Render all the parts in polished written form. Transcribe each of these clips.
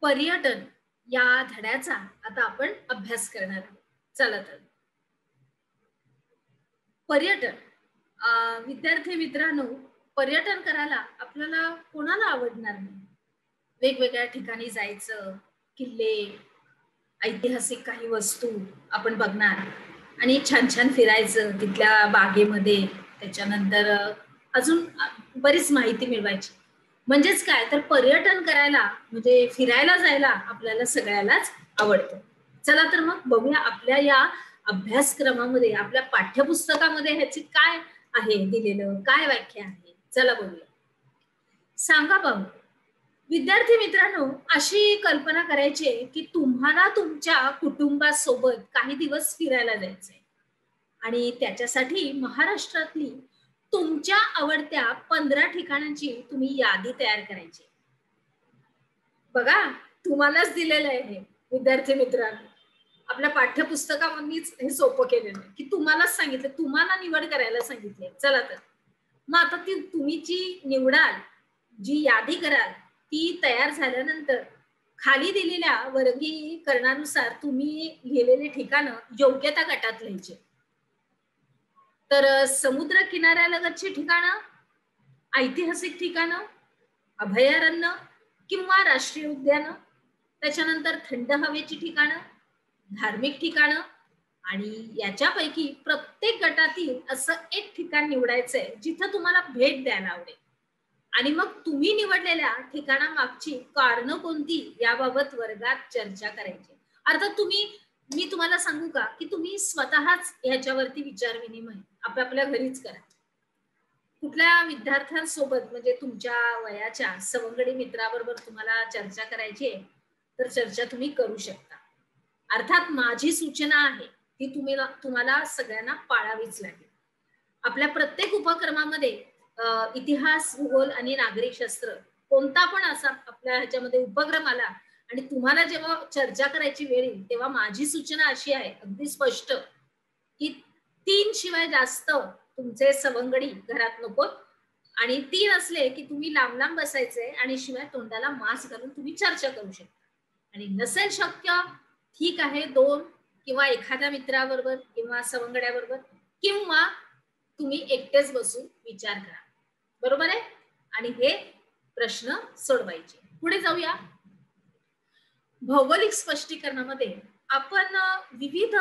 पर्यटन या धड्याचा आता आपण अभ्यास करणार आहोत. चला तर पर्यटन विद्यार्थी मित्रांनो, पर्यटन करायला आपल्याला कोणाला आवडणार नाही. वेगवेगळ्या ठिकाणी जायचं, किल्ले, ऐतिहासिक काही वस्तू आपण बघणार आणि छान छान फिरायचं तिथल्या बागेमध्ये. त्याच्यानंतर अजून बरीच माहिती मिळवायची. म्हणजेच काय तर पर्यटन करायला म्हणजे फिरायला जायला आपल्याला सगळ्यालाच आवडतं. चला तर मग बघूया आपल्या या अभ्यासक्रमामध्ये आपल्या पाठ्यपुस्तकामध्ये ह्याची काय आहे दिलेलं, काय व्याख्या आहे. चला बघूया. सांगा पाहू. विद्यार्थी मित्रांनो, अशी कल्पना करायची की तुम्हाला तुमच्या कुटुंबासोबत काही दिवस फिरायला जायचंय आणि त्याच्यासाठी महाराष्ट्रातली तुमच्या आवडत्या 15 ठिकाणांची तुम्ही यादी तयार करायची. बघा, तुम्हालाच दिलेलं आहे हे विद्यार्थी मित्रांनो. आपल्या पाठ्यपुस्तकामधीच हे सोपं केलेलं आहे की तुम्हालाच सांगितलं, तुम्हाला निवड करायला सांगितले. चला तर मग आता ती तुम्ही जी निवडाल, जी यादी कराल, ती तयार झाल्यानंतर खाली दिलेल्या वर्गीकरणानुसार तुम्ही लिहिलेले ठिकाणं योग्यता गटात लिहायचे. तर समुद्र किनाऱ्यालगतची ठिकाणं, ऐतिहासिक ठिकाणं, अभयारण्य किंवा राष्ट्रीय उद्यानं, त्याच्यानंतर थंड हवेची ठिकाणं, धार्मिक ठिकाणं आणि याच्यापैकी प्रत्येक गटातील असं एक ठिकाण निवडायचंय जिथं तुम्हाला भेट द्यायला आवडेल. आणि मग तुम्ही निवडलेल्या ठिकाणामागची कारणं कोणती याबाबत वर्गात चर्चा करायची. अर्थात मी तुम्हाला सांगू का की तुम्ही स्वतःच ह्याच्यावरती विचार विनिमय आपापल्या घरीच करा. कुठल्या विद्यार्थ्यांसोबत म्हणजे तुमच्या वयाच्या सवंगडी मित्राबरोबर तुम्हाला चर्चा करायची आहे तर चर्चा तुम्ही करू शकता. अर्थात माझी सूचना आहे ती तुम्हाला सगळ्यांना पाळावीच लागेल. आपल्या प्रत्येक उपक्रमामध्ये इतिहास, भूगोल आणि नागरिक शास्त्र कोणता पण असा आपल्या ह्याच्यामध्ये उपक्रम आला आणि तुम्हाला जेव्हा चर्चा करायची वेळ येईल तेव्हा माझी सूचना अशी आहे अगदी स्पष्ट की 3 शिवाय जास्त तुमचे सवंगडी घरात नकोत आणि 3 असले की तुम्ही लांब लांब बसायचे आणि शिवाय तोंडाला मास्क घालून तुम्ही चर्चा करू शकता. आणि नसेल शक्य ठीक आहे 2 किंवा एखाद्या मित्राबरोबर किंवा सवंगड्याबरोबर किंवा तुम्ही एकटेच बसून विचार करा. बरोबर आहे. आणि हे प्रश्न सोडवायचे. पुढे जाऊया. भौगोलिक स्पष्टीकरणामध्ये आपण विविध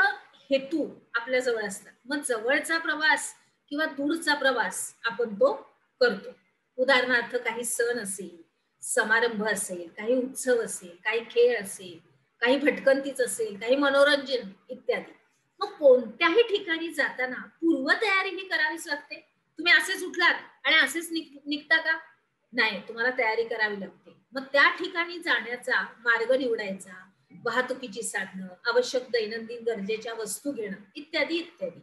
हेतू आपल्या जवळ असतात. मग जवळचा प्रवास किंवा दूरचा प्रवास आपण तो करतो. उदाहरणार्थ काही सण असेल, समारंभ असेल, काही उत्सव असेल, काही खेळ असेल, काही भटकंतीच असेल, काही मनोरंजन इत्यादी. मग कोणत्याही ठिकाणी जाताना पूर्वतयारी ही करावीच लागते. तुम्ही असेच उठलात आणि असेच निघता का? नाही, तुम्हाला तयारी करावी लागते. मग त्या ठिकाणी जाण्याचा मार्ग निवडायचा, वाहतुकीची साधनं, आवश्यक दैनंदिन गरजेच्या वस्तू घेणं इत्यादी इत्यादी.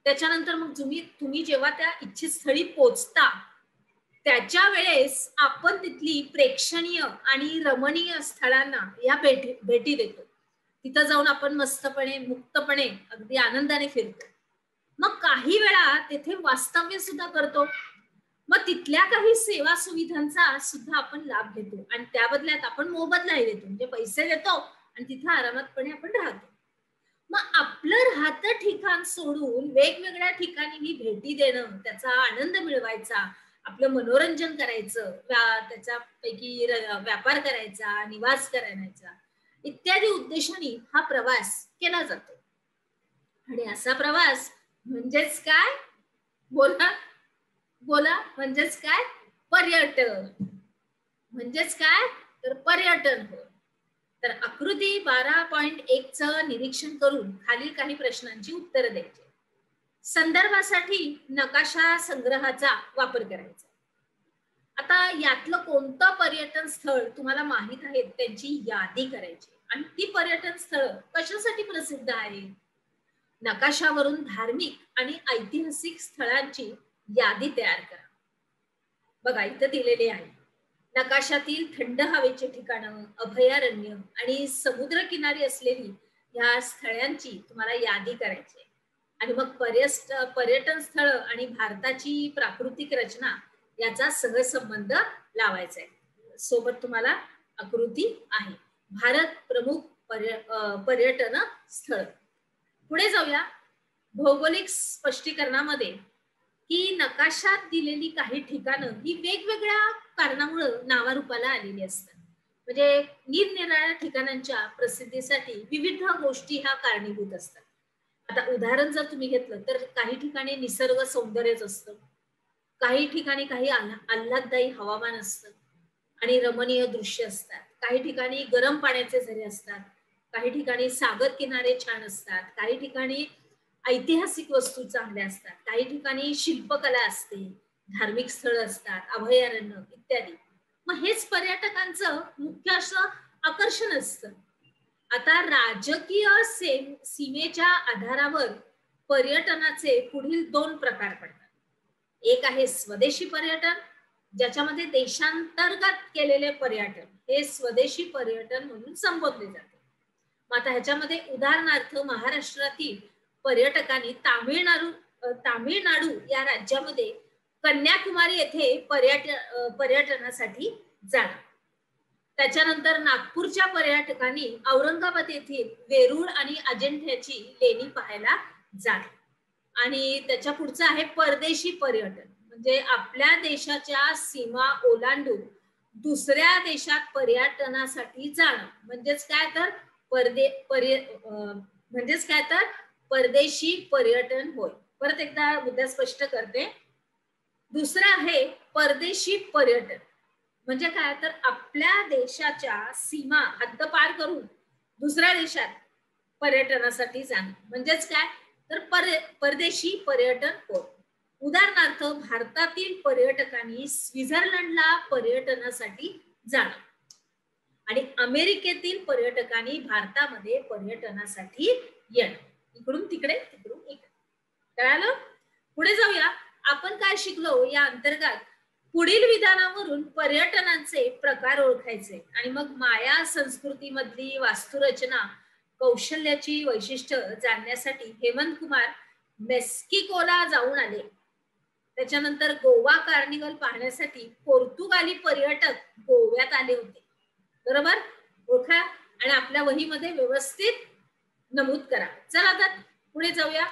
त्याच्यानंतर मग तुम्ही जेव्हा त्या इच्छित स्थळी पोहोचता त्याच्या वेळेस आपण तिथली प्रेक्षणीय आणि रमणीय स्थळांना या भेटी देतो. तिथं जाऊन आपण मस्तपणे मुक्तपणे अगदी आनंदाने फिरतो. मग काही वेळा तेथे वास्तव्य सुद्धा करतो. मग तिथल्या काही सेवा सुविधांचा सुद्धा आपण लाभ घेतो आणि त्या बदल्यात आपण मोबदलाही देतो. म्हणजे पैसे देतो आणि तिथं आरामातपणे आपण राहतो. मग आपलं राहतं ठिकाण सोडून वेगवेगळ्या ठिकाणी ही भेटी देणं, त्याचा आनंद मिळवायचा, आपलं मनोरंजन करायचं, त्याच्यापैकी व्यापार करायचा, निवास करायचा इत्यादी उद्देशाने हा प्रवास केला जातो. आणि असा प्रवास म्हणजेच काय? बोला बोला. म्हणजेच काय? पर्यटन. म्हणजेच काय? तर पर्यटन होय. तर आकृती 12.1 चं निरीक्षण करून खालील काही प्रश्नांची उत्तरं द्यायची. संदर्भासाठी नकाशा संग्रहाचा वापर करायचा. आता यातलं कोणतं पर्यटन स्थळ तुम्हाला माहित आहे त्यांची यादी करायची आणि ती पर्यटन स्थळ कशासाठी प्रसिद्ध आहे. नकाशावरून धार्मिक आणि ऐतिहासिक स्थळांची यादी तयार करा. बघा इथं दिलेले आहे. नकाशातील थंड हवेचे ठिकाणं, अभयारण्य आणि समुद्रकिनारी असलेली या स्थळांची तुम्हाला यादी करायची. आणि मग पर्यटन स्थळ आणि भारताची प्राकृतिक रचना याचा सहसंबंध लावायचा आहे. सोबत तुम्हाला आकृती आहे. भारत प्रमुख पर्यटन स्थळ. पुढे जाऊया. भौगोलिक स्पष्टीकरणामध्ये की नकाशात दिलेली काही ठिकाणं ही वेगवेगळ्या कारणामुळे नावारूपाला आलेली असतात. म्हणजे निरनिराळ्या ठिकाणांच्या प्रसिद्धीसाठी विविध गोष्टी ह्या कारणीभूत असतात. आता उदाहरण जर तुम्ही घेतलं तर काही ठिकाणी निसर्ग सौंदर्यच असतं, काही ठिकाणी काही आल्हाददायी हवामान असतं आणि रमणीय दृश्य असतात, काही ठिकाणी गरम पाण्याचे झरे असतात, काही ठिकाणी सागर किनारे छान असतात, काही ठिकाणी ऐतिहासिक वस्तू चांगल्या असतात, काही ठिकाणी शिल्पकला असते, धार्मिक स्थळ असतात, अभयारण्य इत्यादी. मग हेच पर्यटकांचं मुख्य असं आकर्षण असतं. आता राजकीय सीमेच्या आधारावर पर्यटनाचे पुढील दोन प्रकार पडतात. एक आहे स्वदेशी पर्यटन, ज्याच्यामध्ये देशांतर्गत केलेले पर्यटन हे स्वदेशी पर्यटन म्हणून संबोधले जाते. मग आता ह्याच्यामध्ये उदाहरणार्थ महाराष्ट्रातील पर्यटकांनी तामिळनाडू या राज्यामध्ये कन्याकुमारी येथे पर्यटनासाठी जाणं. त्याच्यानंतर नागपूरच्या पर्यटकांनी औरंगाबाद येथील वेरूळ आणि अजिंठ्याची लेणी पाहायला जाणं. आणि त्याच्या पुढचं आहे परदेशी पर्यटन, म्हणजे आपल्या देशाच्या सीमा ओलांडून दुसऱ्या देशात पर्यटनासाठी जाणं. म्हणजेच काय तर परदेशी पर्यटन होय. परत एकदा मुद्दा स्पष्ट करते. दुसरं आहे परदेशी पर्यटन, म्हणजे काय तर आपल्या देशाच्या सीमा हद्द पार करून दुसऱ्या देशात पर्यटनासाठी जाणं. म्हणजेच काय तर परदेशी पर्यटन होय. उदाहरणार्थ भारतातील पर्यटकांनी स्वित्झर्लंडला पर्यटनासाठी जाणं आणि अमेरिकेतील पर्यटकांनी भारतामध्ये पर्यटनासाठी येणं. इकडून तिकडे तिकडून इकडे. कळालं? पुढे जाऊया. आपण काय शिकलो या अंतर्गत पुढील विधानावरून पर्यटनाचे प्रकार ओळखायचे आणि मग माया संस्कृती मधली वास्तुरचना कौशल्याची वैशिष्ट्य जाणण्यासाठी हेमंत कुमार मेक्सिकोला जाऊन आले. त्याच्यानंतर गोवा कार्निवल पाहण्यासाठी पोर्तुगाली पर्यटक गोव्यात आले होते. बरोबर? ओळखा आणि आपल्या वहीमध्ये व्यवस्थित नमूद करा. चला आता पुढे जाऊया.